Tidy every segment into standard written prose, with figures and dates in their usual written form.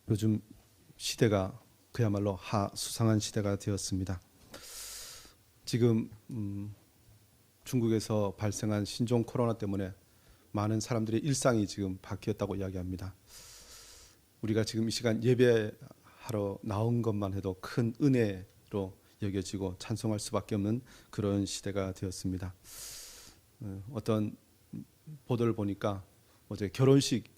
요즘 시대가 그야말로 수상한 시대가 되었습니다. 지금 중국에서 발생한 신종 코로나 때문에 많은 사람들의 일상이 지금 바뀌었다고 이야기합니다. 우리가 지금 이 시간 예배하러 나온 것만 해도 큰 은혜로 여겨지고 찬송할 수밖에 없는 그런 시대가 되었습니다. 어떤 보도를 보니까 어제 결혼식을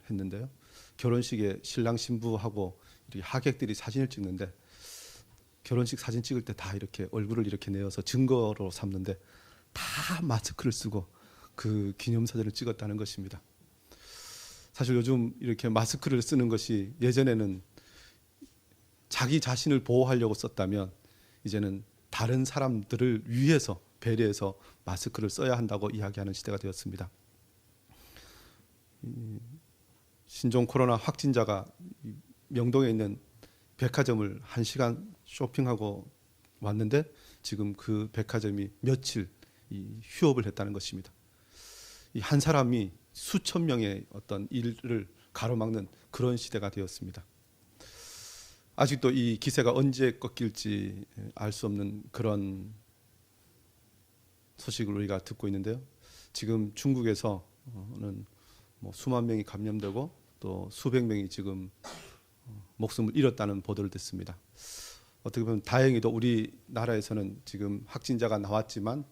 했는데요. 결혼식에 신랑 신부하고 이렇게 하객들이 사진을 찍는데 결혼식 사진 찍을 때 다 이렇게 얼굴을 이렇게 내어서 증거로 삼는데 다 마스크를 쓰고 그 기념사진을 찍었다는 것입니다. 사실 요즘 이렇게 마스크를 쓰는 것이 예전에는 자기 자신을 보호하려고 썼다면 이제는 다른 사람들을 위해서 배려해서 마스크를 써야 한다고 이야기하는 시대가 되었습니다. 신종 코로나 확진자가 명동에 있는 백화점을 1시간 쇼핑하고 왔는데 지금 그 백화점이 며칠 휴업을 했다는 것입니다. 이 한 사람이 수천 명의 어떤 일을 가로막는 그런 시대가 되었습니다. 아직도 이 기세가 언제 꺾일지 알 수 없는 그런 소식을 우리가 듣고 있는데요. 지금 중국에서는 수만 명이 감염되고 또 수백 명이 지금 목숨을 잃었다는 보도를 듣습니다. 어떻게 보면 다행히도 우리나라에서는 지금 확진자가 나왔지만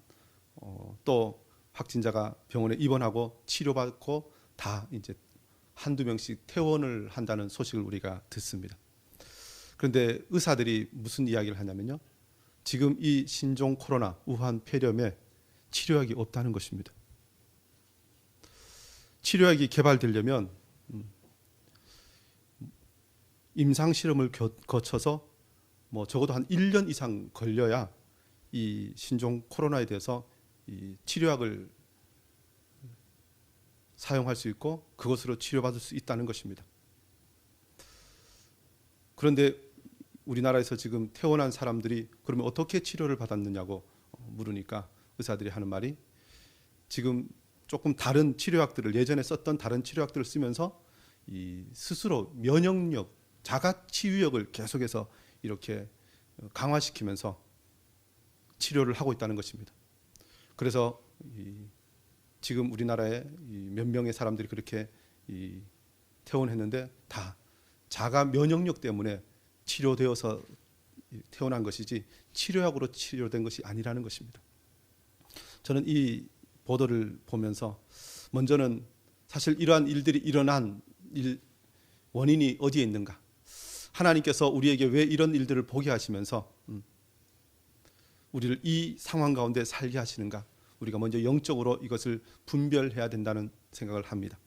또 확진자가 병원에 입원하고 치료받고 다 이제 한두 명씩 퇴원을 한다는 소식을 우리가 듣습니다. 그런데 의사들이 무슨 이야기를 하냐면요. 지금 이 신종 코로나 우한 폐렴에 치료약이 없다는 것입니다. 치료약이 개발되려면 임상 실험을 거쳐서 적어도 한 1년 이상 걸려야 이 신종 코로나에 대해서 이 치료약을 사용할 수 있고 그것으로 치료받을 수 있다는 것입니다. 그런데 우리나라에서 지금 퇴원한 사람들이 그러면 어떻게 치료를 받았느냐고 물으니까 의사들이 하는 말이 지금 조금 다른 치료약들을 예전에 썼던 다른 치료약들을 쓰면서 이 스스로 면역력, 자가 치유력을 계속해서 이렇게 강화시키면서 치료를 하고 있다는 것입니다. 그래서 지금 우리나라에 몇 명의 사람들이 그렇게 퇴원했는데 다 자가 면역력 때문에 치료되어서 퇴원한 것이지 치료약으로 치료된 것이 아니라는 것입니다. 저는 이 보도를 보면서 먼저는 사실 이러한 일들이 일어난 원인이 어디에 있는가? 하나님께서 우리에게 왜 이런 일들을 보게 하시면서 우리를 이 상황 가운데 살게 하시는가? 우리가 먼저 영적으로 이것을 분별해야 된다는 생각을 합니다.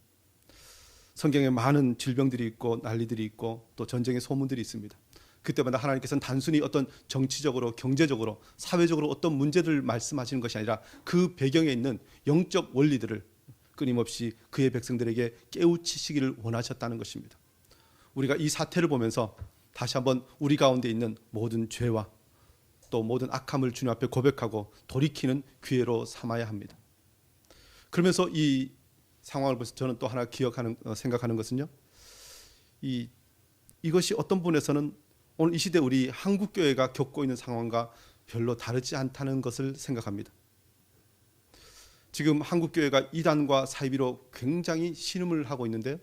성경에 많은 질병들이 있고 난리들이 있고 또 전쟁의 소문들이 있습니다. 그때마다 하나님께서는 단순히 어떤 정치적으로 경제적으로 사회적으로 어떤 문제들을 말씀하시는 것이 아니라 그 배경에 있는 영적 원리들을 끊임없이 그의 백성들에게 깨우치시기를 원하셨다는 것입니다. 우리가 이 사태를 보면서 다시 한번 우리 가운데 있는 모든 죄와 또 모든 악함을 주님 앞에 고백하고 돌이키는 기회로 삼아야 합니다. 그러면서 이 상황을 보면서 저는 또 하나 생각하는 것은요. 이것이 어떤 분에서는 오늘 이 시대 우리 한국교회가 겪고 있는 상황과 별로 다르지 않다는 것을 생각합니다. 지금 한국교회가 이단과 사이비로 굉장히 신음을 하고 있는데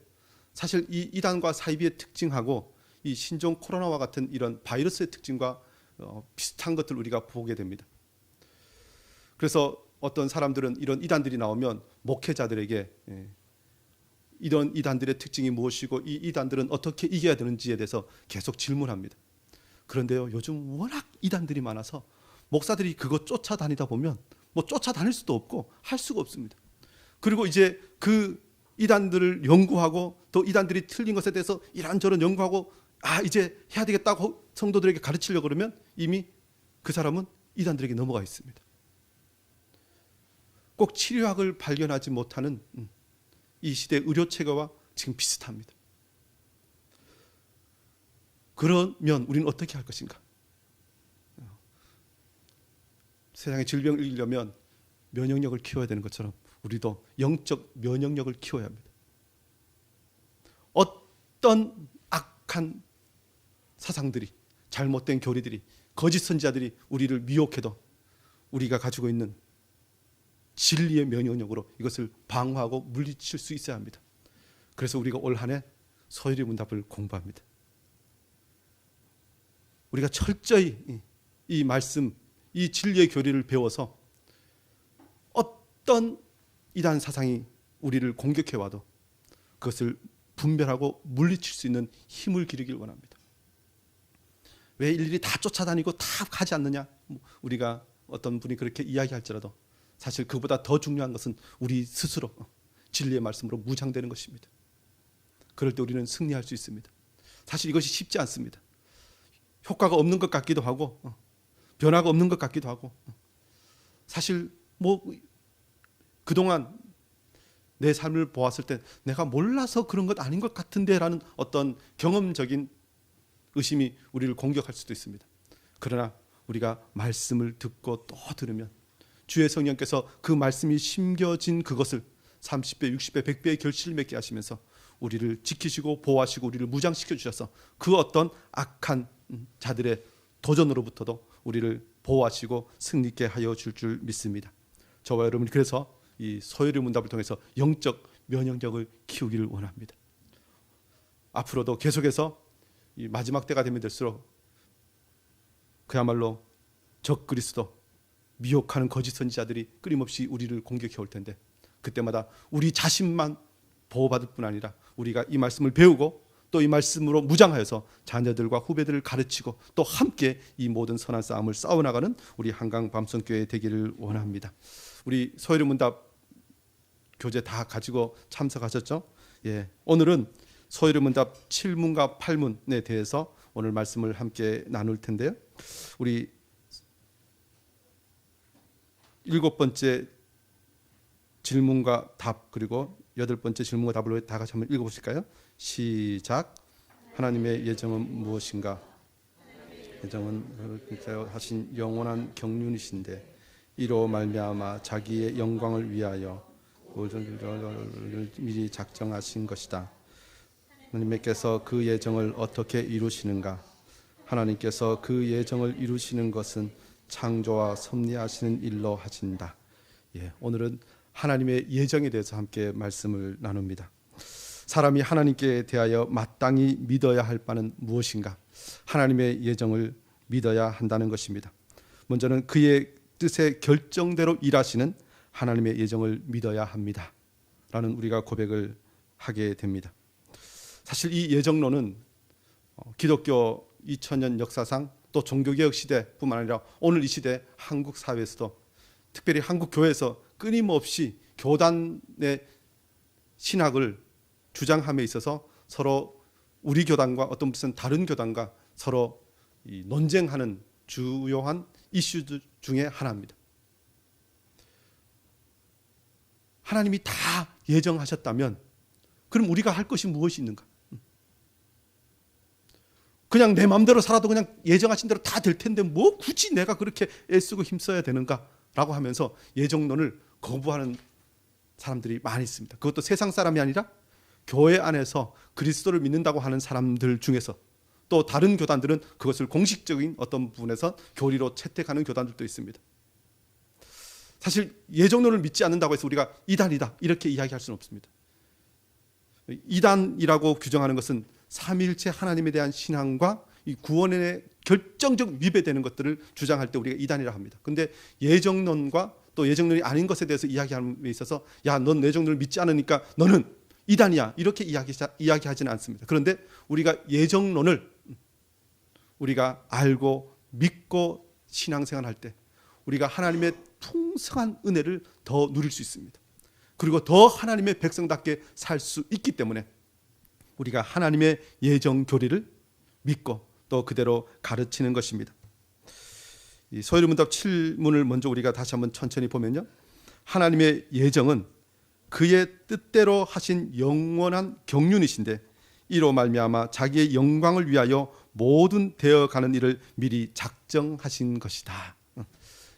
사실 이 이단과 사이비의 특징하고 이 신종 코로나와 같은 이런 바이러스의 특징과 비슷한 것들을 우리가 보게 됩니다. 그래서 어떤 사람들은 이런 이단들이 나오면 목회자들에게 이런 이단들의 특징이 무엇이고 이 이단들은 어떻게 이겨야 되는지에 대해서 계속 질문합니다. 그런데요, 요즘 워낙 이단들이 많아서 목사들이 그거 쫓아다니다 보면 쫓아다닐 수도 없고 할 수가 없습니다. 그리고 이제 그 이단들을 연구하고 또 이단들이 틀린 것에 대해서 이런저런 연구하고 이제 해야 되겠다고 성도들에게 가르치려고 그러면 이미 그 사람은 이단들에게 넘어가 있습니다. 꼭 치료약을 발견하지 못하는 이 시대의 의료체계와 지금 비슷합니다. 그러면 우리는 어떻게 할 것인가? 세상의 질병을 이기려면 면역력을 키워야 되는 것처럼 우리도 영적 면역력을 키워야 합니다. 어떤 악한 사상들이, 잘못된 교리들이, 거짓 선지자들이 우리를 미혹해도 우리가 가지고 있는 진리의 면역력으로 이것을 방어하고 물리칠 수 있어야 합니다. 그래서 우리가 올 한 해 소율의 문답을 공부합니다. 우리가 철저히 이 말씀, 이 진리의 교리를 배워서 어떤 이단 사상이 우리를 공격해와도 그것을 분별하고 물리칠 수 있는 힘을 기르길 원합니다. 왜 일일이 다 쫓아다니고 다 가지 않느냐? 우리가 어떤 분이 그렇게 이야기할지라도 사실 그보다 더 중요한 것은 우리 스스로 진리의 말씀으로 무장되는 것입니다. 그럴 때 우리는 승리할 수 있습니다. 사실 이것이 쉽지 않습니다. 효과가 없는 것 같기도 하고 변화가 없는 것 같기도 하고 사실 그동안 내 삶을 보았을 때 내가 몰라서 그런 것 아닌 것 같은데 라는 어떤 경험적인 의심이 우리를 공격할 수도 있습니다. 그러나 우리가 말씀을 듣고 또 들으면 주의 성령께서 그 말씀이 심겨진 그것을 30배, 60배, 100배의 결실을 맺게 하시면서 우리를 지키시고 보호하시고 우리를 무장시켜 주셔서 그 어떤 악한 자들의 도전으로부터도 우리를 보호하시고 승리케 하여 줄 믿습니다. 저와 여러분이 그래서 이 소율의 문답을 통해서 영적 면역력을 키우기를 원합니다. 앞으로도 계속해서 이 마지막 때가 되면 될수록 그야말로 적그리스도, 미혹하는 거짓 선지자들이 끊임없이 우리를 공격해 올 텐데 그때마다 우리 자신만 보호받을 뿐 아니라 우리가 이 말씀을 배우고 또 이 말씀으로 무장하여서 자녀들과 후배들을 가르치고 또 함께 이 모든 선한 싸움을 싸워나가는 우리 한강 밤성교회 되기를 원합니다. 우리 소율의 문답 교재 다 가지고 참석하셨죠? 예, 오늘은 소율의 문답 7문과 8문에 대해서 오늘 말씀을 함께 나눌 텐데요. 우리 7번째 질문과 답 그리고 8번째 질문과 답을 다 같이 한번 읽어보실까요? 시작. 하나님의 예정은 무엇인가? 예정은 하신 영원한 경륜이신데 이로 말미암아 자기의 영광을 위하여 미리 작정하신 것이다. 하나님께서 그 예정을 어떻게 이루시는가? 하나님께서 그 예정을 이루시는 것은 창조와 섭리하시는 일로 하신다. 예, 오늘은 하나님의 예정에 대해서 함께 말씀을 나눕니다. 사람이 하나님께 대하여 마땅히 믿어야 할 바는 무엇인가? 하나님의 예정을 믿어야 한다는 것입니다. 먼저는 그의 뜻의 결정대로 일하시는 하나님의 예정을 믿어야 합니다. 라는 우리가 고백을 하게 됩니다. 사실 이 예정론은 기독교 2000년 역사상 또 종교개혁 시대뿐만 아니라 오늘 이 시대 한국 사회에서도 특별히 한국 교회에서 끊임없이 교단의 신학을 주장함에 있어서 서로 우리 교단과 어떤 무슨 다른 교단과 서로 논쟁하는 주요한 이슈 중에 하나입니다. 하나님이 다 예정하셨다면 그럼 우리가 할 것이 무엇이 있는가? 그냥 내 마음대로 살아도 그냥 예정하신 대로 다 될 텐데 뭐 굳이 내가 그렇게 애쓰고 힘써야 되는가? 라고 하면서 예정론을 거부하는 사람들이 많이 있습니다. 그것도 세상 사람이 아니라 교회 안에서 그리스도를 믿는다고 하는 사람들 중에서 또 다른 교단들은 그것을 공식적인 어떤 부분에서 교리로 채택하는 교단들도 있습니다. 사실 예정론을 믿지 않는다고 해서 우리가 이단이다 이렇게 이야기할 수는 없습니다. 이단이라고 규정하는 것은 삼위일체 하나님에 대한 신앙과 이 구원에 결정적 위배되는 것들을 주장할 때 우리가 이단이라 합니다. 그런데 예정론과 또 예정론이 아닌 것에 대해서 이야기함에 있어서 야, 넌 예정론을 믿지 않으니까 너는 이단이야 이렇게 이야기하지는 않습니다. 그런데 우리가 예정론을 우리가 알고 믿고 신앙생활할 때 우리가 하나님의 풍성한 은혜를 더 누릴 수 있습니다. 그리고 더 하나님의 백성답게 살 수 있기 때문에 우리가 하나님의 예정 교리를 믿고 또 그대로 가르치는 것입니다. 이 소율의 문답 7문을 먼저 우리가 다시 한번 천천히 보면요. 하나님의 예정은 그의 뜻대로 하신 영원한 경륜이신데 이로 말미암아 자기의 영광을 위하여 모든 되어가는 일을 미리 작정하신 것이다.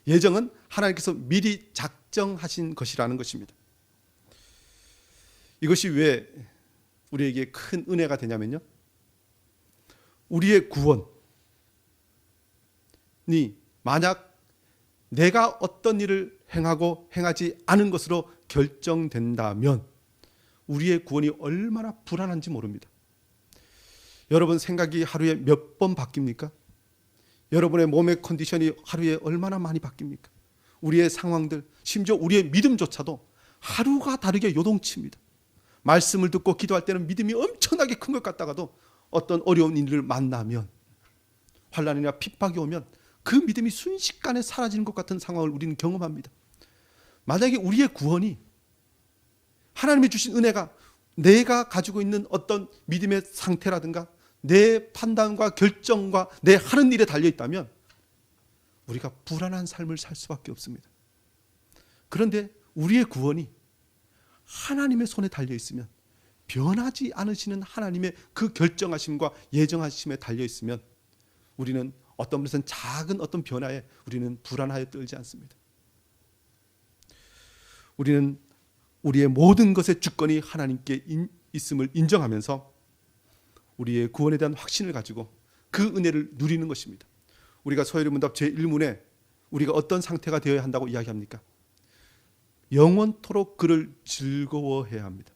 예정은 하나님께서 미리 작정하신 것이라는 것입니다. 이것이 왜 우리에게 큰 은혜가 되냐면요, 우리의 구원이 만약 내가 어떤 일을 행하고 행하지 않은 것으로 결정된다면 우리의 구원이 얼마나 불안한지 모릅니다. 여러분 생각이 하루에 몇 번 바뀝니까? 여러분의 몸의 컨디션이 하루에 얼마나 많이 바뀝니까? 우리의 상황들, 심지어 우리의 믿음조차도 하루가 다르게 요동칩니다. 말씀을 듣고 기도할 때는 믿음이 엄청나게 큰 것 같다가도 어떤 어려운 일을 만나면, 환난이나 핍박이 오면 그 믿음이 순식간에 사라지는 것 같은 상황을 우리는 경험합니다. 만약에 우리의 구원이, 하나님이 주신 은혜가 내가 가지고 있는 어떤 믿음의 상태라든가 내 판단과 결정과 내 하는 일에 달려있다면 우리가 불안한 삶을 살 수밖에 없습니다. 그런데 우리의 구원이 하나님의 손에 달려있으면, 변하지 않으시는 하나님의 그 결정하심과 예정하심에 달려있으면 우리는 어떤 면에서는 작은 어떤 변화에 우리는 불안하여 떨지 않습니다. 우리는 우리의 모든 것의 주권이 하나님께 있음을 인정하면서 우리의 구원에 대한 확신을 가지고 그 은혜를 누리는 것입니다. 우리가 서열문답 제1문에 우리가 어떤 상태가 되어야 한다고 이야기합니까? 영원토록 그를 즐거워해야 합니다.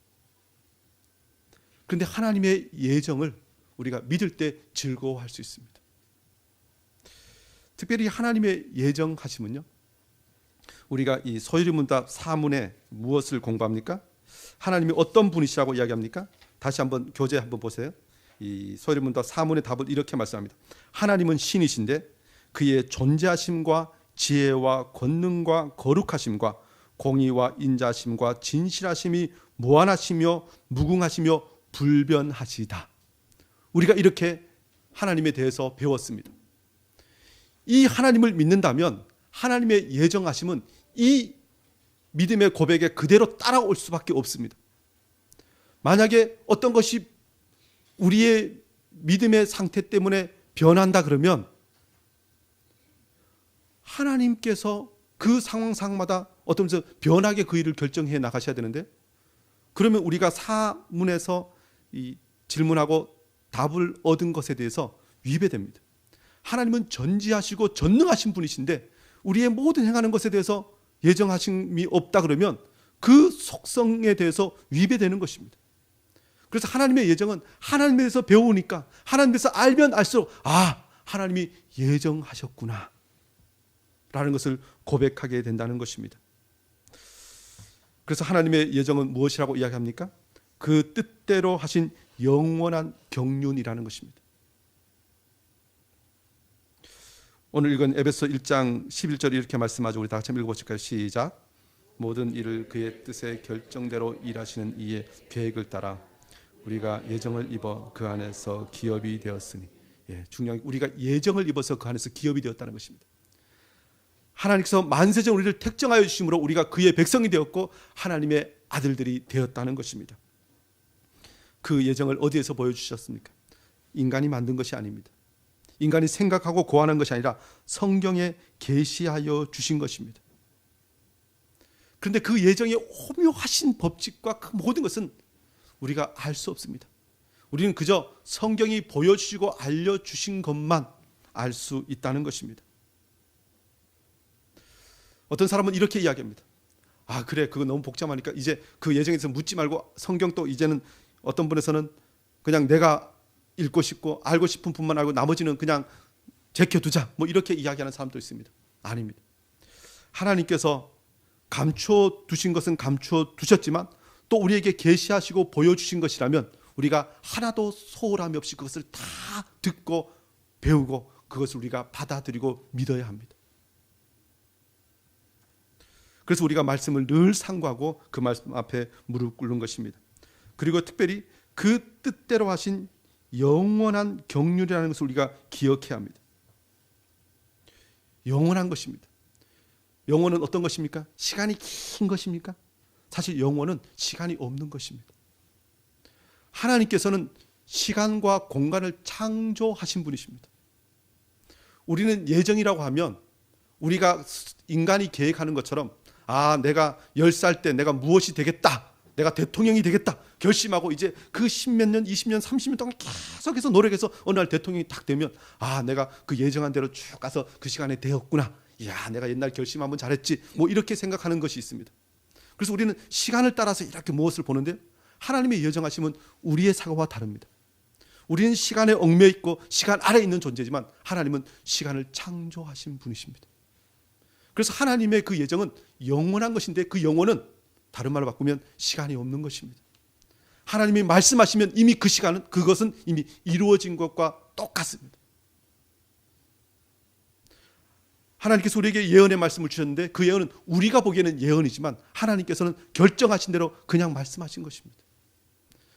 그런데 하나님의 예정을 우리가 믿을 때 즐거워할 수 있습니다. 특별히 하나님의 예정하심은요, 우리가 이 서열문답 4문에 무엇을 공부합니까? 하나님이 어떤 분이시라고 이야기합니까? 다시 한번 교재 한번 보세요. 이 서열문답 4문의 답을 이렇게 말씀합니다. 하나님은 신이신데 그의 존재하심과 지혜와 권능과 거룩하심과 공의와 인자심과 진실하심이 무한하시며 무궁하시며 불변하시다. 우리가 이렇게 하나님에 대해서 배웠습니다. 이 하나님을 믿는다면 하나님의 예정하심은 이 믿음의 고백에 그대로 따라올 수밖에 없습니다. 만약에 어떤 것이 우리의 믿음의 상태 때문에 변한다 그러면 하나님께서 그 상황마다 어떤 면에서 변하게 그 일을 결정해 나가셔야 되는데, 그러면 우리가 사문에서 이 질문하고 답을 얻은 것에 대해서 위배됩니다. 하나님은 전지하시고 전능하신 분이신데 우리의 모든 행하는 것에 대해서 예정하심이 없다 그러면 그 속성에 대해서 위배되는 것입니다. 그래서 하나님의 예정은 하나님에 대해서 배우니까, 하나님에 대해서 알면 알수록 하나님이 예정하셨구나 라는 것을 고백하게 된다는 것입니다. 그래서 하나님의 예정은 무엇이라고 이야기합니까? 그 뜻대로 하신 영원한 경륜이라는 것입니다. 오늘 읽은 에베소 1장 11절이 이렇게 말씀하죠. 우리 다 같이 읽어보실까요? 시작. 모든 일을 그의 뜻의 결정대로 일하시는 이의 계획을 따라 우리가 예정을 입어 그 안에서 기업이 되었으니, 중요한 게 우리가 예정을 입어서 그 안에서 기업이 되었다는 것입니다. 하나님께서 만세전 우리를 택정하여 주심으로 우리가 그의 백성이 되었고 하나님의 아들들이 되었다는 것입니다. 그 예정을 어디에서 보여주셨습니까? 인간이 만든 것이 아닙니다. 인간이 생각하고 고안한 것이 아니라 성경에 계시하여 주신 것입니다. 그런데 그 예정의 오묘하신 법칙과 그 모든 것은 우리가 알 수 없습니다. 우리는 그저 성경이 보여주시고 알려주신 것만 알 수 있다는 것입니다. 어떤 사람은 이렇게 이야기합니다. 그래, 그거 너무 복잡하니까 이제 그 예정에 대해서 묻지 말고 성경 또 이제는 어떤 분에서는 그냥 내가 읽고 싶고 알고 싶은 분만 알고 나머지는 그냥 제껴두자, 뭐 이렇게 이야기하는 사람도 있습니다. 아닙니다. 하나님께서 감추어 두신 것은 감추어 두셨지만 또 우리에게 계시하시고 보여주신 것이라면 우리가 하나도 소홀함이 없이 그것을 다 듣고 배우고 그것을 우리가 받아들이고 믿어야 합니다. 그래서 우리가 말씀을 늘 상고하고 그 말씀 앞에 무릎 꿇는 것입니다. 그리고 특별히 그 뜻대로 하신 영원한 경륜이라는 것을 우리가 기억해야 합니다. 영원한 것입니다. 영원은 어떤 것입니까? 시간이 긴 것입니까? 사실 영원은 시간이 없는 것입니다. 하나님께서는 시간과 공간을 창조하신 분이십니다. 우리는 예정이라고 하면 우리가 인간이 계획하는 것처럼 내가 10살 때 내가 무엇이 되겠다, 내가 대통령이 되겠다 결심하고 이제 그 10몇 년, 20년, 30년 동안 계속해서 노력해서 어느 날 대통령이 딱 되면 내가 그 예정한 대로 쭉 가서 그 시간에 되었구나. 이야, 내가 옛날 결심 한번 잘했지. 뭐 이렇게 생각하는 것이 있습니다. 그래서 우리는 시간을 따라서 이렇게 무엇을 보는데 하나님의 예정하심은 우리의 사고와 다릅니다. 우리는 시간에 얽매여 있고 시간 아래에 있는 존재지만 하나님은 시간을 창조하신 분이십니다. 그래서 하나님의 그 예정은 영원한 것인데 그 영원은 다른 말로 바꾸면 시간이 없는 것입니다. 하나님이 말씀하시면 이미 그 시간은 그것은 이미 이루어진 것과 똑같습니다. 하나님께서 우리에게 예언의 말씀을 주셨는데 그 예언은 우리가 보기에는 예언이지만 하나님께서는 결정하신 대로 그냥 말씀하신 것입니다.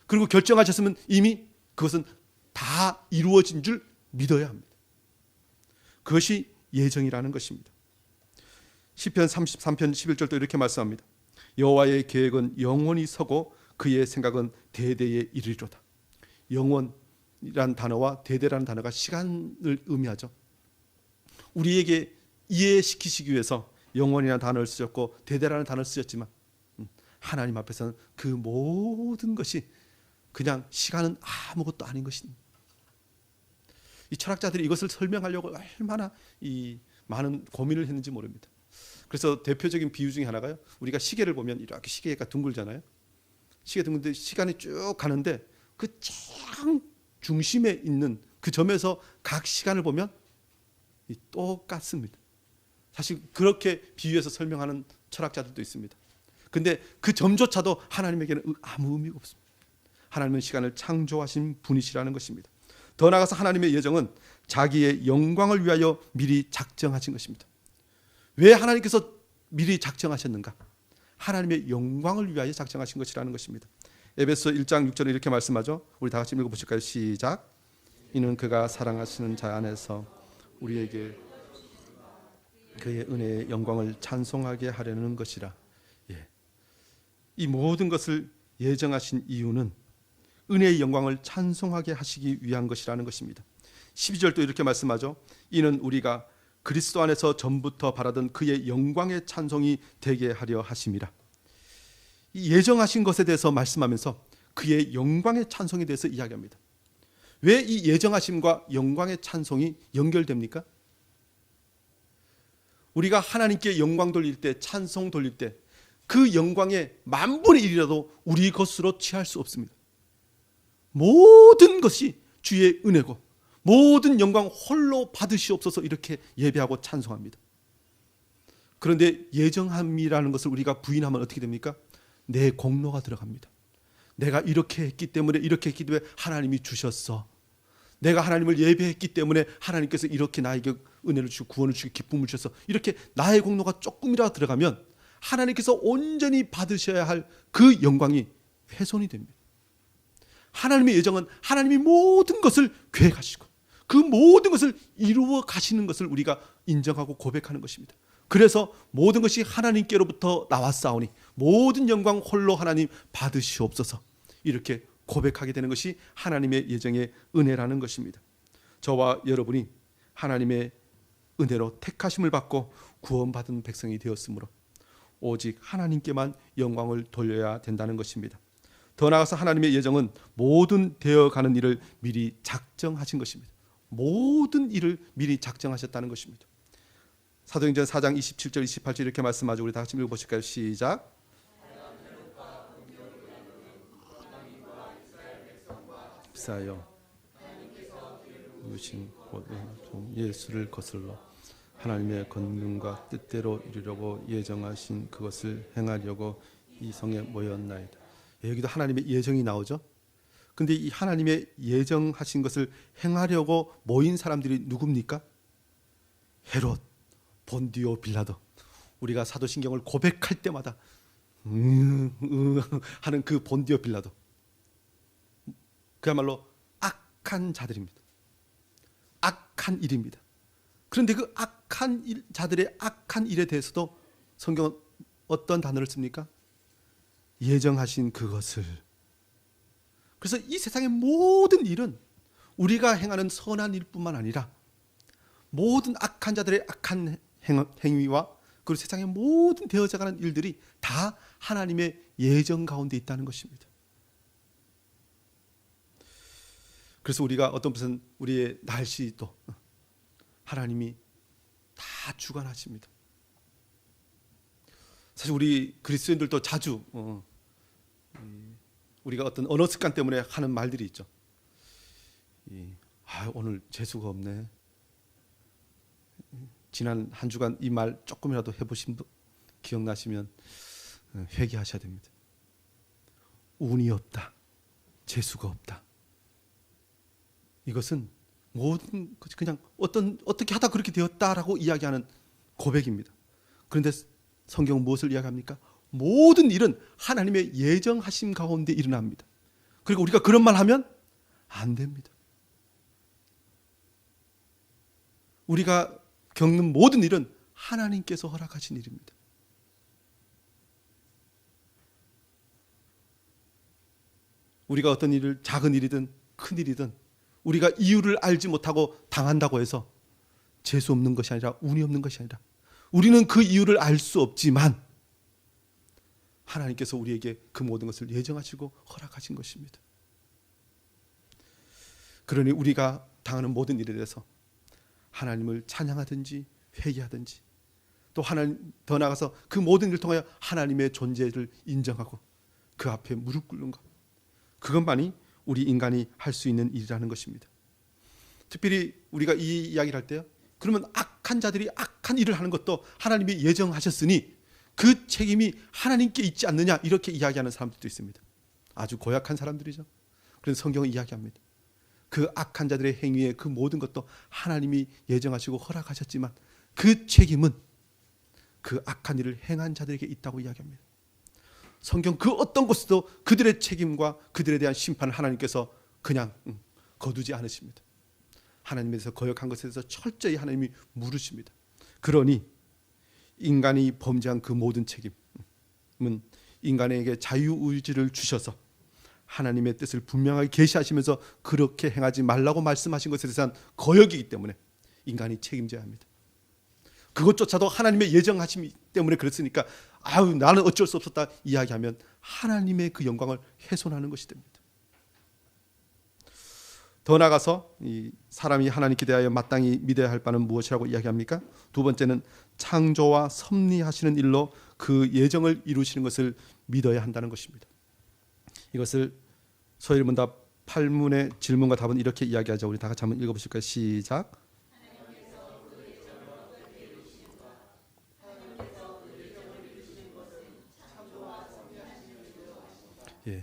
그리고 결정하셨으면 이미 그것은 다 이루어진 줄 믿어야 합니다. 그것이 예정이라는 것입니다. 시편 33편 11절도 이렇게 말씀합니다. 여호와의 계획은 영원히 서고 그의 생각은 대대에 이르리로다. 영원이라는 단어와 대대라는 단어가 시간을 의미하죠. 우리에게 이해시키시기 위해서 영원이라는 단어를 쓰셨고 대대라는 단어를 쓰셨지만 하나님 앞에서는 그 모든 것이 그냥 시간은 아무것도 아닌 것입니다. 이 철학자들이 이것을 설명하려고 얼마나 이 많은 고민을 했는지 모릅니다. 그래서 대표적인 비유 중에 하나가요. 우리가 시계를 보면 이렇게 시계가 둥글잖아요. 시계 둥글때 시간이 쭉 가는데 그 짱 중심에 있는 그 점에서 각 시간을 보면 똑같습니다. 사실 그렇게 비유해서 설명하는 철학자들도 있습니다. 근데 그 점조차도 하나님에게는 아무 의미가 없습니다. 하나님은 시간을 창조하신 분이시라는 것입니다. 더 나아가서 하나님의 예정은 자기의 영광을 위하여 미리 작정하신 것입니다. 왜 하나님께서 미리 작정하셨는가? 하나님의 영광을 위하여 작정하신 것이라는 것입니다. 에베소 1장 6절에 이렇게 말씀하죠. 우리 다 같이 읽어보실까요? 시작. 이는 그가 사랑하시는 자 안에서 우리에게 그의 은혜의 영광을 찬송하게 하려는 것이라. 이 모든 것을 예정하신 이유는 은혜의 영광을 찬송하게 하시기 위한 것이라는 것입니다. 12절도 이렇게 말씀하죠. 이는 우리가 그리스도 안에서 전부터 바라던 그의 영광의 찬송이 되게 하려 하심이라. 이 예정하신 것에 대해서 말씀하면서 그의 영광의 찬송에 대해서 이야기합니다. 왜 이 예정하심과 영광의 찬송이 연결됩니까? 우리가 하나님께 영광 돌릴 때, 찬송 돌릴 때 그 영광의 만분의 1이라도 우리 것으로 취할 수 없습니다. 모든 것이 주의 은혜고 모든 영광 홀로 받으시옵소서 이렇게 예배하고 찬송합니다. 그런데 예정함이라는 것을 우리가 부인하면 어떻게 됩니까? 내 공로가 들어갑니다. 내가 이렇게 했기 때문에 이렇게 했기 때문에 하나님이 주셨어. 내가 하나님을 예배했기 때문에 하나님께서 이렇게 나에게 은혜를 주시고 구원을 주시고 기쁨을 주셔서 이렇게 나의 공로가 조금이라도 들어가면 하나님께서 온전히 받으셔야 할 그 영광이 훼손이 됩니다. 하나님의 예정은 하나님이 모든 것을 계획하시고 그 모든 것을 이루어 가시는 것을 우리가 인정하고 고백하는 것입니다. 그래서 모든 것이 하나님께로부터 나왔사오니 모든 영광 홀로 하나님 받으시옵소서 이렇게 고백하게 되는 것이 하나님의 예정의 은혜라는 것입니다. 저와 여러분이 하나님의 은혜로 택하심을 받고 구원받은 백성이 되었으므로 오직 하나님께만 영광을 돌려야 된다는 것입니다. 더 나아가서 하나님의 예정은 모든 되어가는 일을 미리 작정하신 것입니다. 모든 일을 미리 작정하셨다는 것입니다. 사도행전 4장 27절 28절 이렇게 말씀하죠. 우리 다 같이 읽어보실까요? 시작. 사여 누신 예수를 거슬러 하나님의 권능과 뜻대로 이루려고 예정하신 그것을 행하려고 이 성에 모였나이다. 여기도 하나님의 예정이 나오죠. 근데 이 하나님의 예정하신 것을 행하려고 모인 사람들이 누굽니까? 헤롯, 본디오 빌라도. 우리가 사도신경을 고백할 때마다 하는 그 본디오 빌라도. 그야말로 악한 자들입니다. 악한 일입니다. 그런데 그 악한 자들의 악한 일에 대해서도 성경은 어떤 단어를 씁니까? 예정하신 그것을. 그래서 이 세상의 모든 일은 우리가 행하는 선한 일뿐만 아니라 모든 악한 자들의 악한 행위와 그리고 세상의 모든 되어져가는 일들이 다 하나님의 예정 가운데 있다는 것입니다. 그래서 우리가 어떤 무슨 우리의 날씨도 하나님이 다 주관하십니다. 사실 우리 그리스도인들도 자주 우리가 어떤 언어 습관 때문에 하는 말들이 있죠. 오늘 재수가 없네. 지난 한 주간 이 말 조금이라도 해보신 분 기억나시면 회개하셔야 됩니다. 운이 없다, 재수가 없다. 이것은 모든 그냥 어떻게 하다 그렇게 되었다라고 이야기하는 고백입니다. 그런데 성경은 무엇을 이야기합니까? 모든 일은 하나님의 예정하심 가운데 일어납니다. 그리고 우리가 그런 말 하면 안 됩니다. 우리가 겪는 모든 일은 하나님께서 허락하신 일입니다. 우리가 어떤 일을 작은 일이든 큰 일이든 우리가 이유를 알지 못하고 당한다고 해서 재수 없는 것이 아니라 운이 없는 것이 아니라 우리는 그 이유를 알 수 없지만 하나님께서 우리에게 그 모든 것을 예정하시고 허락하신 것입니다. 그러니 우리가 당하는 모든 일에 대해서 하나님을 찬양하든지 회개하든지 또 하나님 더 나아가서 그 모든 일을 통하여 하나님의 존재를 인정하고 그 앞에 무릎 꿇는 것, 그것만이 우리 인간이 할 수 있는 일이라는 것입니다. 특별히 우리가 이 이야기를 할 때요, 그러면 악한 자들이 악한 일을 하는 것도 하나님이 예정하셨으니 그 책임이 하나님께 있지 않느냐, 이렇게 이야기하는 사람들도 있습니다. 아주 고약한 사람들이죠. 그래서 성경은 이야기합니다. 그 악한 자들의 행위의 그 모든 것도 하나님이 예정하시고 허락하셨지만 그 책임은 그 악한 일을 행한 자들에게 있다고 이야기합니다. 성경 그 어떤 곳에도 그들의 책임과 그들에 대한 심판을 하나님께서 그냥 거두지 않으십니다. 하나님에 대해서 거역한 것에 대해서 철저히 하나님이 물으십니다. 그러니 인간이 범죄한 그 모든 책임은 인간에게 자유의지를 주셔서 하나님의 뜻을 분명하게 계시하시면서 그렇게 행하지 말라고 말씀하신 것에 대한 거역이기 때문에 인간이 책임져야 합니다. 그것조차도 하나님의 예정하심 때문에 그랬으니까 나는 어쩔 수 없었다 이야기하면 하나님의 그 영광을 훼손하는 것이 됩니다. 더 나아가서 이 사람이 하나님께 대하여 마땅히 믿어야 할 바는 무엇이라고 이야기합니까? 두 번째는 창조와 섭리하시는 일로 그 예정을 이루시는 것을 믿어야 한다는 것입니다. 이것을 소일문답 8문의 질문과 답은 이렇게 이야기하죠. 우리 다 같이 한번 읽어보실까요? 시작.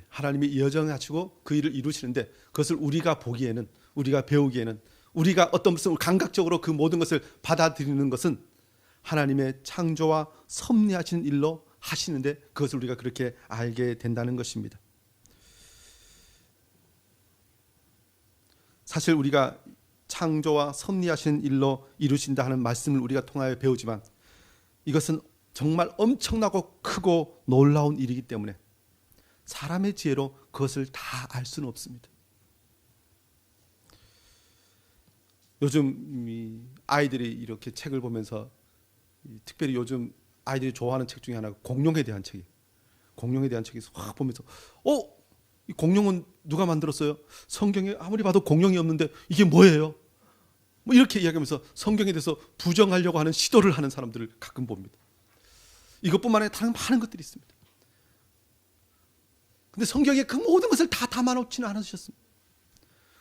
하나님이 예정하시고 그 일을 이루시는데 그것을 우리가 보기에는, 우리가 배우기에는, 우리가 어떤 무슨 감각적으로 그 모든 것을 받아들이는 것은 하나님의 창조와 섭리하시는 일로 하시는데 그것을 우리가 그렇게 알게 된다는 것입니다. 사실 우리가 창조와 섭리하시는 일로 이루신다 하는 말씀을 우리가 통하여 배우지만 이것은 정말 엄청나고 크고 놀라운 일이기 때문에 사람의 지혜로 그것을 다 알 수는 없습니다. 요즘 아이들이 이렇게 책을 보면서 특별히 요즘 아이들이 좋아하는 책 중에 하나가 공룡에 대한 책이에요. 공룡에 대한 책에서 확 보면서 이 공룡은 누가 만들었어요? 성경에 아무리 봐도 공룡이 없는데 이게 뭐예요? 뭐 이렇게 이야기하면서 성경에 대해서 부정하려고 하는 시도를 하는 사람들을 가끔 봅니다. 이것뿐만 아니라 다른 많은 것들이 있습니다. 근데 성경에 그 모든 것을 다 담아놓지는 않으셨습니다.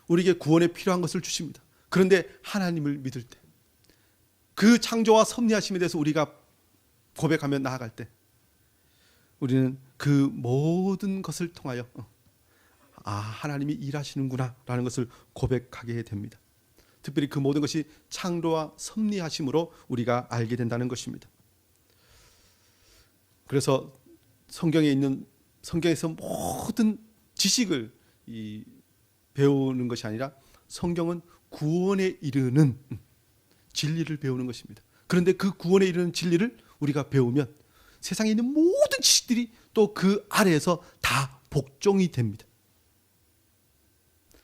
우리에게 구원에 필요한 것을 주십니다. 그런데 하나님을 믿을 때, 그 창조와 섭리하심에 대해서 우리가 고백하며 나아갈 때 우리는 그 모든 것을 통하여 하나님이 일하시는구나 라는 것을 고백하게 됩니다. 특별히 그 모든 것이 창조와 섭리하심으로 우리가 알게 된다는 것입니다. 그래서 성경에서 모든 지식을 배우는 것이 아니라 성경은 구원에 이르는 진리를 배우는 것입니다. 그런데 그 구원에 이르는 진리를 우리가 배우면 세상에 있는 모든 지식들이 또 그 아래에서 다 복종이 됩니다.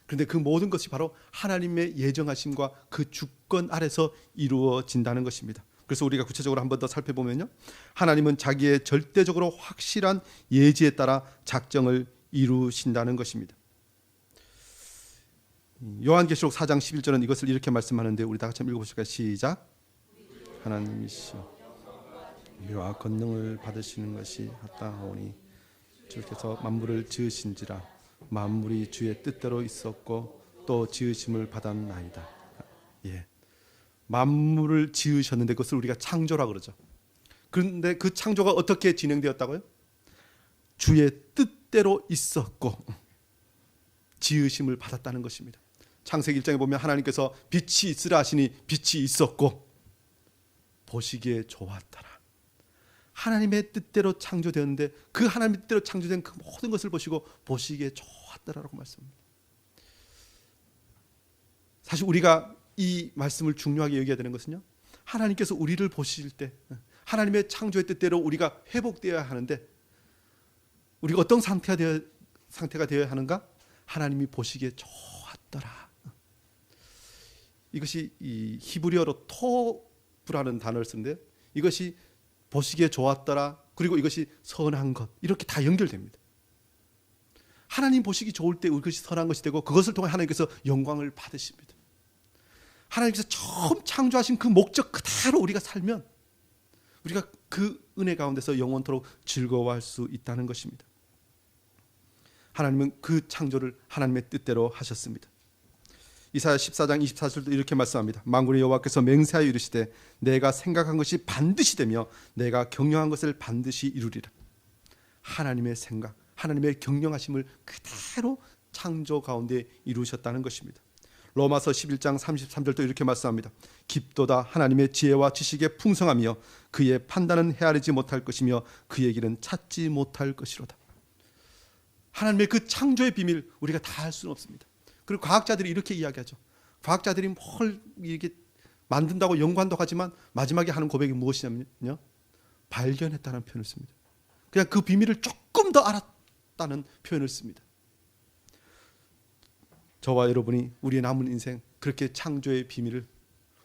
그런데 그 모든 것이 바로 하나님의 예정하심과 그 주권 아래서 이루어진다는 것입니다. 그래서 우리가 구체적으로 한 번 더 살펴보면요, 하나님은 자기의 절대적으로 확실한 예지에 따라 작정을 이루신다는 것입니다. 요한계시록 4장 11절은 이것을 이렇게 말씀하는데 우리 다 같이 한번 읽어보실까요? 시작. 하나님이시여 위와 권능을 받으시는 것이 합당하오니 주께서 만물을 지으신지라 만물이 주의 뜻대로 있었고 또 지으심을 받았나이다. 예, 만물을 지으셨는데 그것을 우리가 창조라 그러죠. 그런데 그 창조가 어떻게 진행되었다고요? 주의 뜻대로 있었고 지으심을 받았다는 것입니다. 창세기 1장에 보면 하나님께서 빛이 있으라 하시니 빛이 있었고 보시기에 좋았더라. 하나님의 뜻대로 창조되었는데 그 하나님의 뜻대로 창조된 그 모든 것을 보시고 보시기에 좋았더라라고 말씀합니다. 사실 우리가 이 말씀을 중요하게 여겨야 되는 것은요, 하나님께서 우리를 보실 때 하나님의 창조의 뜻대로 우리가 회복되어야 하는데 우리가 어떤 상태가 되어야 하는가? 하나님이 보시기에 좋았더라. 이것이 이 히브리어로 토브라는 단어를 쓰는데 이것이 보시기에 좋았더라, 그리고 이것이 선한 것, 이렇게 다 연결됩니다. 하나님 보시기 좋을 때 그것이 선한 것이 되고 그것을 통해 하나님께서 영광을 받으십니다. 하나님께서 처음 창조하신 그 목적 그대로 우리가 살면 우리가 그 은혜 가운데서 영원토록 즐거워할 수 있다는 것입니다. 하나님은 그 창조를 하나님의 뜻대로 하셨습니다. 이사야 14장 24절도 이렇게 말씀합니다. 만군의 여호와께서 맹세하여 이르시되 내가 생각한 것이 반드시 되며 내가 경영한 것을 반드시 이루리라. 하나님의 생각, 하나님의 경영하심을 그대로 창조 가운데 이루셨다는 것입니다. 로마서 11장 33절도 이렇게 말씀합니다. 깊도다 하나님의 지혜와 지식의 풍성하며 그의 판단은 헤아리지 못할 것이며 그의 길은 찾지 못할 것이로다. 하나님의 그 창조의 비밀 우리가 다 알 수는 없습니다. 그리고 과학자들이 이렇게 이야기하죠. 과학자들이 뭘 이렇게 만든다고 연구한다고 하지만 마지막에 하는 고백이 무엇이냐면요, 발견했다는 표현을 씁니다. 그냥 그 비밀을 조금 더 알았다는 표현을 씁니다. 저와 여러분이 우리의 남은 인생 그렇게 창조의 비밀을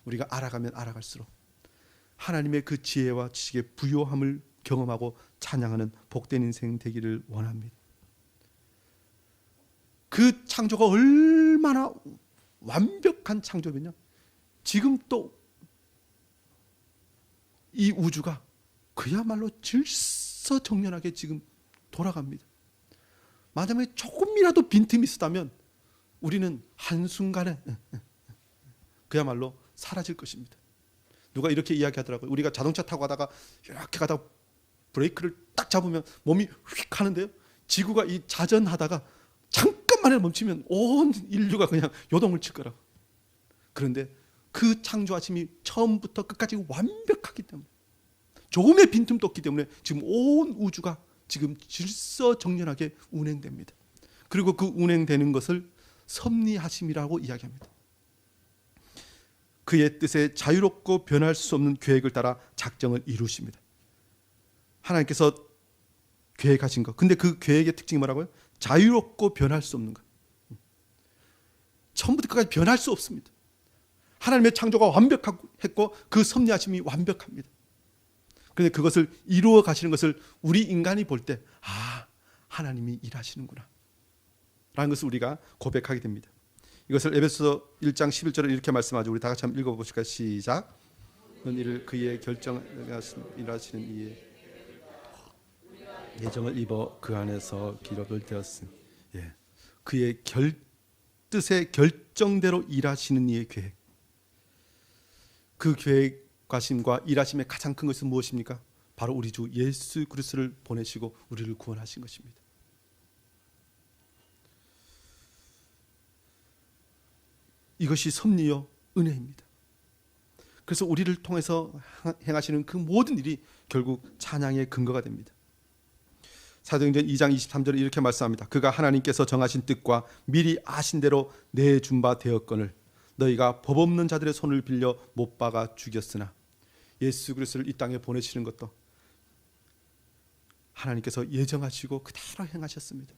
우리가 알아가면 알아갈수록 하나님의 그 지혜와 지식의 부요함을 경험하고 찬양하는 복된 인생 되기를 원합니다. 그 창조가 얼마나 완벽한 창조면요, 지금 또 이 우주가 그야말로 질서정연하게 지금 돌아갑니다. 만약에 조금이라도 빈틈이 있었다면 우리는 한순간에 그야말로 사라질 것입니다. 누가 이렇게 이야기하더라고요. 우리가 자동차 타고 가다가 이렇게 가다가 브레이크를 딱 잡으면 몸이 휙 하는데요, 지구가 이 자전하다가 잠깐만에 멈추면 온 인류가 그냥 요동을 칠 거라고. 그런데 그 창조하심이 처음부터 끝까지 완벽하기 때문에, 조금의 빈틈도 없기 때문에 지금 온 우주가 지금 질서정연하게 운행됩니다. 그리고 그 운행되는 것을 섭리하심이라고 이야기합니다. 그의 뜻에 자유롭고 변할 수 없는 계획을 따라 작정을 이루십니다. 하나님께서 계획하신 것, 근데 그 계획의 특징이 뭐라고요? 자유롭고 변할 수 없는 것. 처음부터 끝까지 변할 수 없습니다. 하나님의 창조가 완벽했고 그 섭리하심이 완벽합니다. 그런데 그것을 이루어 가시는 것을 우리 인간이 볼 때, 아, 하나님이 일하시는구나 라는 것을 우리가 고백하게 됩니다. 이것을 에베소서 1장 11절에 이렇게 말씀하죠. 우리 다 같이 한번 읽어보실까요? 시작. 이를 그의 일하시는 이의 예정을 입어 그 안에서 기록을 되었으니, 예, 그의 뜻의 결정대로 일하시는 이의 계획, 그 계획과심과 일하심의 가장 큰 것은 무엇입니까? 바로 우리 주 예수 그리스도를 보내시고 우리를 구원하신 것입니다. 이것이 섭리요 은혜입니다. 그래서 우리를 통해서 행하시는 그 모든 일이 결국 찬양의 근거가 됩니다. 사도행전 2장 23절에 이렇게 말씀합니다. 그가 하나님께서 정하신 뜻과 미리 아신 대로 내준 바 되었거늘 너희가 법 없는 자들의 손을 빌려 못 박아 죽였으나. 예수 그리스도를 이 땅에 보내시는 것도 하나님께서 예정하시고 그대로 행하셨습니다.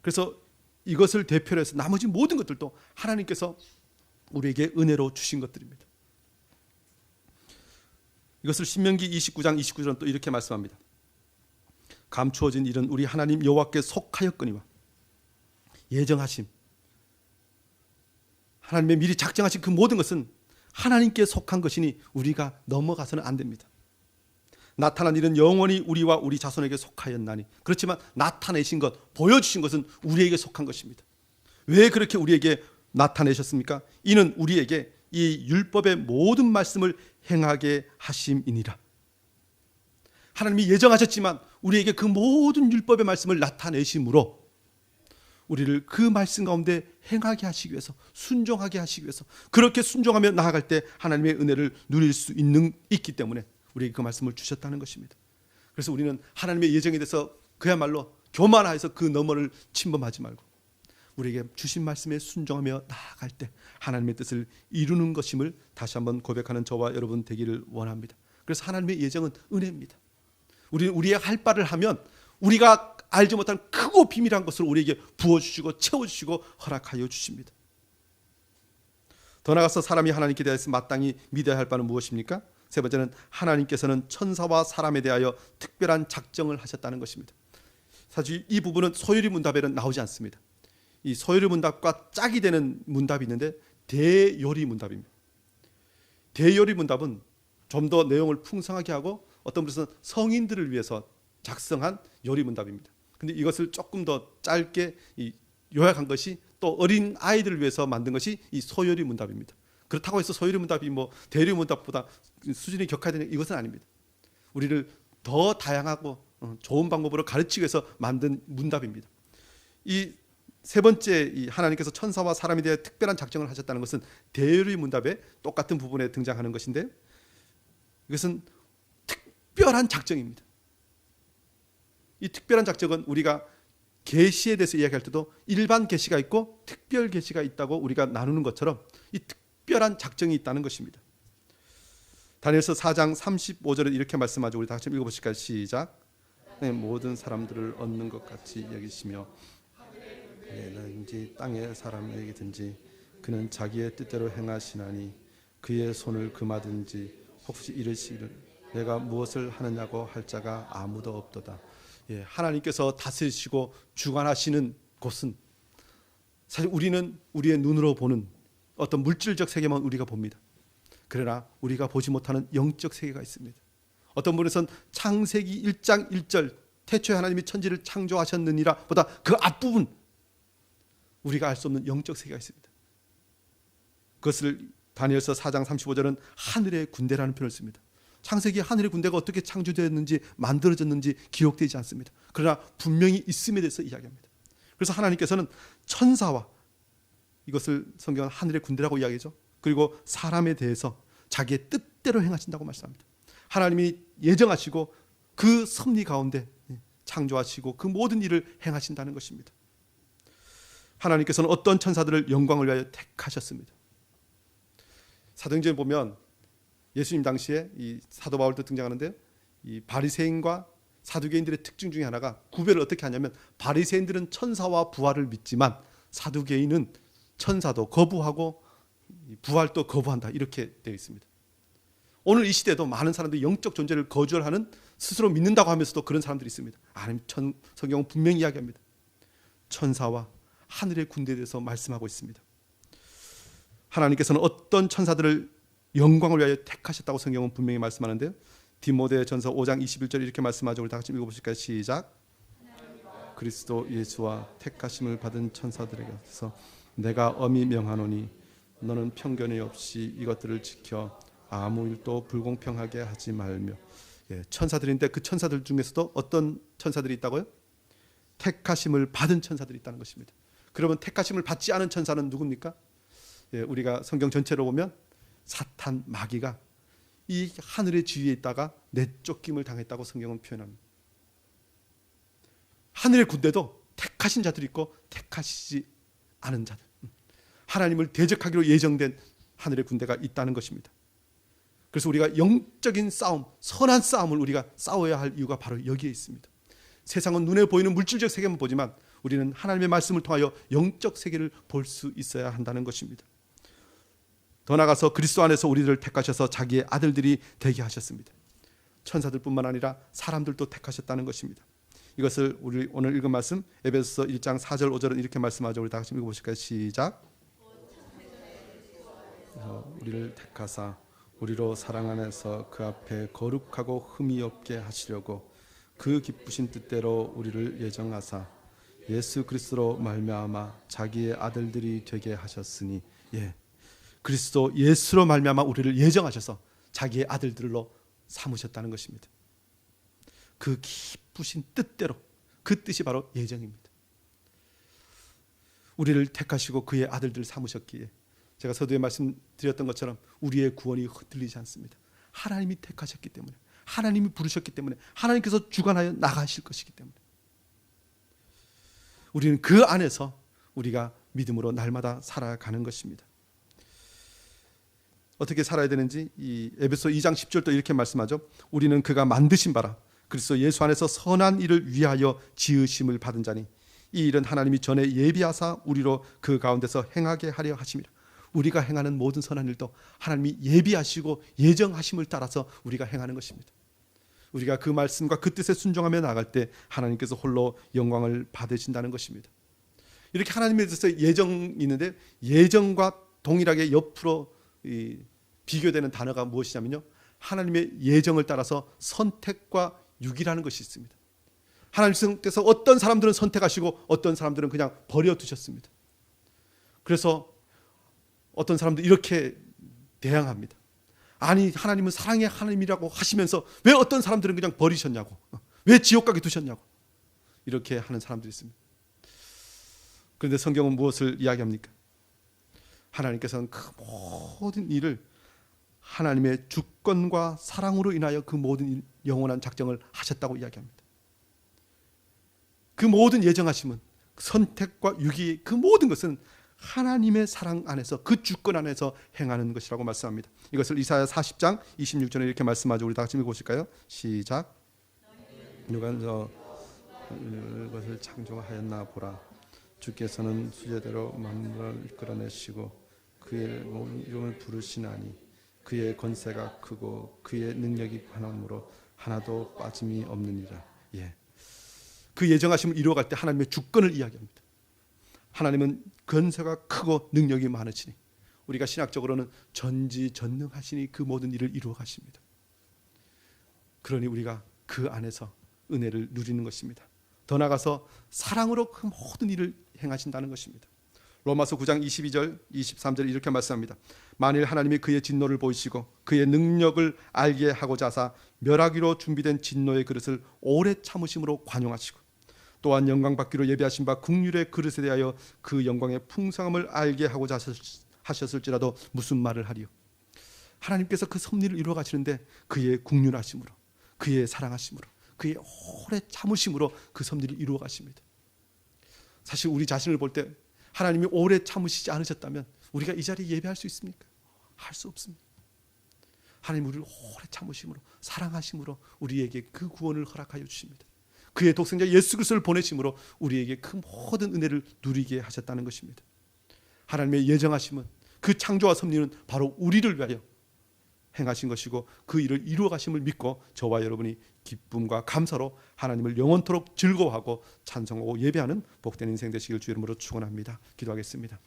그래서 이것을 대표로 해서 나머지 모든 것들도 하나님께서 우리에게 은혜로 주신 것들입니다. 이것을 신명기 29장 29절은 또 이렇게 말씀합니다. 감추어진 일은 우리 하나님 여호와께 속하였거니와 예정하심, 하나님의 미리 작정하신 그 모든 것은 하나님께 속한 것이니 우리가 넘어가서는 안 됩니다. 나타난 일은 영원히 우리와 우리 자손에게 속하였나니, 그렇지만 나타내신 것, 보여주신 것은 우리에게 속한 것입니다. 왜 그렇게 우리에게 나타내셨습니까? 이는 우리에게 이 율법의 모든 말씀을 행하게 하심이니라. 하나님이 예정하셨지만 우리에게 그 모든 율법의 말씀을 나타내심으로 우리를 그 말씀 가운데 행하게 하시기 위해서, 순종하게 하시기 위해서, 그렇게 순종하며 나아갈 때 하나님의 은혜를 누릴 수 있기 때문에 우리에게 그 말씀을 주셨다는 것입니다. 그래서 우리는 하나님의 예정에 대해서 그야말로 교만하여서 그 너머를 침범하지 말고 우리에게 주신 말씀에 순종하며 나아갈 때 하나님의 뜻을 이루는 것임을 다시 한번 고백하는 저와 여러분 되기를 원합니다. 그래서 하나님의 예정은 은혜입니다. 우리는 우리의 할 바를 하면 우리가 알지 못한 크고 비밀한 것을 우리에게 부어주시고 채워주시고 허락하여 주십니다. 더 나아가서 사람이 하나님께 대해서 마땅히 믿어야 할 바는 무엇입니까? 세 번째는 하나님께서는 천사와 사람에 대하여 특별한 작정을 하셨다는 것입니다. 사실 이 부분은 소요리 문답에는 나오지 않습니다. 이 소요리 문답과 짝이 되는 문답이 있는데 대요리 문답입니다. 대요리 문답은 좀 더 내용을 풍성하게 하고 어떤 분은 성인들을 위해서 작성한 요리 문답입니다. 근데 이것을 조금 더 짧게 요약한 것이 또 어린 아이들을 위해서 만든 것이 이 소요리 문답입니다. 그렇다고 해서 소요리 문답이 뭐 대요리 문답보다 수준이 격하다는 이것은 아닙니다. 우리를 더 다양하고 좋은 방법으로 가르치기 위해서 만든 문답입니다. 이 세 번째, 이 하나님께서 천사와 사람에 대해 특별한 작정을 하셨다는 것은 대요리 문답의 똑같은 부분에 등장하는 것인데, 이것은 특별한 작정입니다. 이 특별한 작정은 우리가 계시에 대해서 이야기할 때도 일반 계시가 있고 특별 계시가 있다고 우리가 나누는 것처럼 이 특별한 작정이 있다는 것입니다. 다니엘서 4장 35절에 이렇게 말씀하죠. 우리 다 같이 읽어보실까요? 시작. 모든 사람들을 얻는 것 같이 여기시며 내든지 땅의 사람에게든지 그는 자기의 뜻대로 행하시나니 그의 손을 금하든지 혹시 이르시기를 내가 무엇을 하느냐고 할 자가 아무도 없도다. 하나님께서 다스리시고 주관하시는 곳은 사실 우리는 우리의 눈으로 보는 어떤 물질적 세계만 우리가 봅니다. 그러나 우리가 보지 못하는 영적 세계가 있습니다. 어떤 분에선 창세기 1장 1절 태초에 하나님이 천지를 창조하셨느니라 보다 그 앞부분 우리가 알 수 없는 영적 세계가 있습니다. 그것을 다니엘서 4장 35절은 하늘의 군대라는 표현을 씁니다. 창세기 하늘의 군대가 어떻게 창조되었는지 만들어졌는지 기록되지 않습니다. 그러나 분명히 있음에 대해서 이야기합니다. 그래서 하나님께서는 천사와, 이것을 성경은 하늘의 군대라고 이야기하죠. 그리고 사람에 대해서 자기의 뜻대로 행하신다고 말씀합니다. 하나님이 예정하시고 그 섭리 가운데 창조하시고 그 모든 일을 행하신다는 것입니다. 하나님께서는 어떤 천사들을 영광을 위하여 택하셨습니다. 사도행전에 보면 예수님 당시에 이 사도 바울도 등장하는데, 이 바리새인과 사두개인들의 특징 중에 하나가 구별을 어떻게 하냐면, 바리새인들은 천사와 부활을 믿지만 사두개인은 천사도 거부하고 부활도 거부한다, 이렇게 되어 있습니다. 오늘 이 시대도 많은 사람들이 영적 존재를 거절하는, 스스로 믿는다고 하면서도 그런 사람들이 있습니다. 성경은 분명히 이야기합니다. 천사와 하늘의 군대에 대해서 말씀하고 있습니다. 하나님께서는 어떤 천사들을 영광을 위하여 택하셨다고 성경은 분명히 말씀하는데요. 디모데전서 5장 21절 이렇게 말씀하죠. 우리 다 같이 읽어보실까요? 시작. 그리스도 예수와 택하심을 받은 천사들에게서 내가 엄히 명하노니 너는 편견이 없이 이것들을 지켜 아무 일도 불공평하게 하지 말며. 천사들인데 그 천사들 중에서도 어떤 천사들이 있다고요? 택하심을 받은 천사들이 있다는 것입니다. 그러면 택하심을 받지 않은 천사는 누굽니까? 우리가 성경 전체로 보면 사탄, 마귀가 이 하늘의 지위에 있다가 내쫓김을 당했다고 성경은 표현합니다. 하늘의 군대도 택하신 자들이 있고 택하시지 않은 자들, 하나님을 대적하기로 예정된 하늘의 군대가 있다는 것입니다. 그래서 우리가 영적인 싸움, 선한 싸움을 우리가 싸워야 할 이유가 바로 여기에 있습니다. 세상은 눈에 보이는 물질적 세계만 보지만 우리는 하나님의 말씀을 통하여 영적 세계를 볼 수 있어야 한다는 것입니다. 더 나아가서 그리스도 안에서 우리들을 택하셔서 자기의 아들들이 되게 하셨습니다. 천사들뿐만 아니라 사람들도 택하셨다는 것입니다. 이것을 우리 오늘 읽은 말씀 에베소서 1장 4절 5절은 이렇게 말씀하죠. 우리 다 같이 읽어보실까요? 시작. 우리를 택하사 우리로 사랑 안에서 그 앞에 거룩하고 흠이 없게 하시려고 그 기쁘신 뜻대로 우리를 예정하사 예수 그리스도로 말미암아 자기의 아들들이 되게 하셨으니, 그리스도 예수로 말미암아 우리를 예정하셔서 자기의 아들들로 삼으셨다는 것입니다. 그 기쁘신 뜻대로, 그 뜻이 바로 예정입니다. 우리를 택하시고 그의 아들들을 삼으셨기에 제가 서두에 말씀드렸던 것처럼 우리의 구원이 흔들리지 않습니다. 하나님이 택하셨기 때문에, 하나님이 부르셨기 때문에, 하나님께서 주관하여 나가실 것이기 때문에 우리는 그 안에서 우리가 믿음으로 날마다 살아가는 것입니다. 어떻게 살아야 되는지 이 에베소 2장 10절도 이렇게 말씀하죠. 우리는 그가 만드신 바라 그리스도 예수 안에서 선한 일을 위하여 지으심을 받은 자니 이 일은 하나님이 전에 예비하사 우리로 그 가운데서 행하게 하려 하심이라. 우리가 행하는 모든 선한 일도 하나님이 예비하시고 예정하심을 따라서 우리가 행하는 것입니다. 우리가 그 말씀과 그 뜻에 순종하며 나갈 때 하나님께서 홀로 영광을 받으신다는 것입니다. 이렇게 하나님에 대해서 예정이 있는데 예정과 동일하게 옆으로 비교되는 단어가 무엇이냐면요, 하나님의 예정을 따라서 선택과 유기라는 것이 있습니다. 하나님께서 어떤 사람들은 선택하시고 어떤 사람들은 그냥 버려두셨습니다. 그래서 어떤 사람들은 이렇게 대항합니다. 아니, 하나님은 사랑의 하나님이라고 하시면서 왜 어떤 사람들은 그냥 버리셨냐고, 왜 지옥 가게 두셨냐고 이렇게 하는 사람들이 있습니다. 그런데 성경은 무엇을 이야기합니까? 하나님께서는 그 모든 일을 하나님의 주권과 사랑으로 인하여 그 모든 영원한 작정을 하셨다고 이야기합니다. 그 모든 예정하심은, 선택과 유기, 그 모든 것은 하나님의 사랑 안에서, 그 주권 안에서 행하는 것이라고 말씀합니다. 이것을 이사야 40장 26절에 이렇게 말씀하죠. 우리 다 같이 읽어보실까요? 시작. 누가 이것을 창조하였나 보라. 주께서는 수제대로 만물을 이끌어내시고 그의 이름을 부르시나니 그의 권세가 크고 그의 능력이 변함으로 하나도 빠짐이 없느니라. 그 예정하심을 이루어갈 때 하나님의 주권을 이야기합니다. 하나님은 권세가 크고 능력이 많으시니, 우리가 신학적으로는 전지전능하시니 그 모든 일을 이루어 가십니다. 그러니 우리가 그 안에서 은혜를 누리는 것입니다. 더 나아가서 사랑으로 그 모든 일을 행하신다는 것입니다. 로마서 9장 22절 23절 이렇게 말씀합니다. 만일 하나님이 그의 진노를 보이시고 그의 능력을 알게 하고자 하사 멸하기로 준비된 진노의 그릇을 오래 참으심으로 관용하시고 또한 영광 받기로 예비하신 바 국률의 그릇에 대하여 그 영광의 풍성함을 알게 하고자 하셨을지라도 무슨 말을 하리요. 하나님께서 그 섭리를 이루어 가시는데 그의 국률하심으로, 그의 사랑하심으로, 그의 오래 참으심으로 그 섭리를 이루어 가십니다. 사실 우리 자신을 볼 때 하나님이 오래 참으시지 않으셨다면 우리가 이 자리에 예배할 수 있습니까? 할 수 없습니다. 하나님 우리를 오래 참으심으로, 사랑하심으로 우리에게 그 구원을 허락하여 주십니다. 그의 독생자 예수 그리스도를 보내심으로 우리에게 그 모든 은혜를 누리게 하셨다는 것입니다. 하나님의 예정하심은, 그 창조와 섭리는 바로 우리를 위하여 행하신 것이고 그 일을 이루어 가심을 믿고 저와 여러분이 기쁨과 감사로 하나님을 영원토록 즐거워하고 찬송하고 예배하는 복된 인생 되시길 주 이름으로 축원합니다. 기도하겠습니다.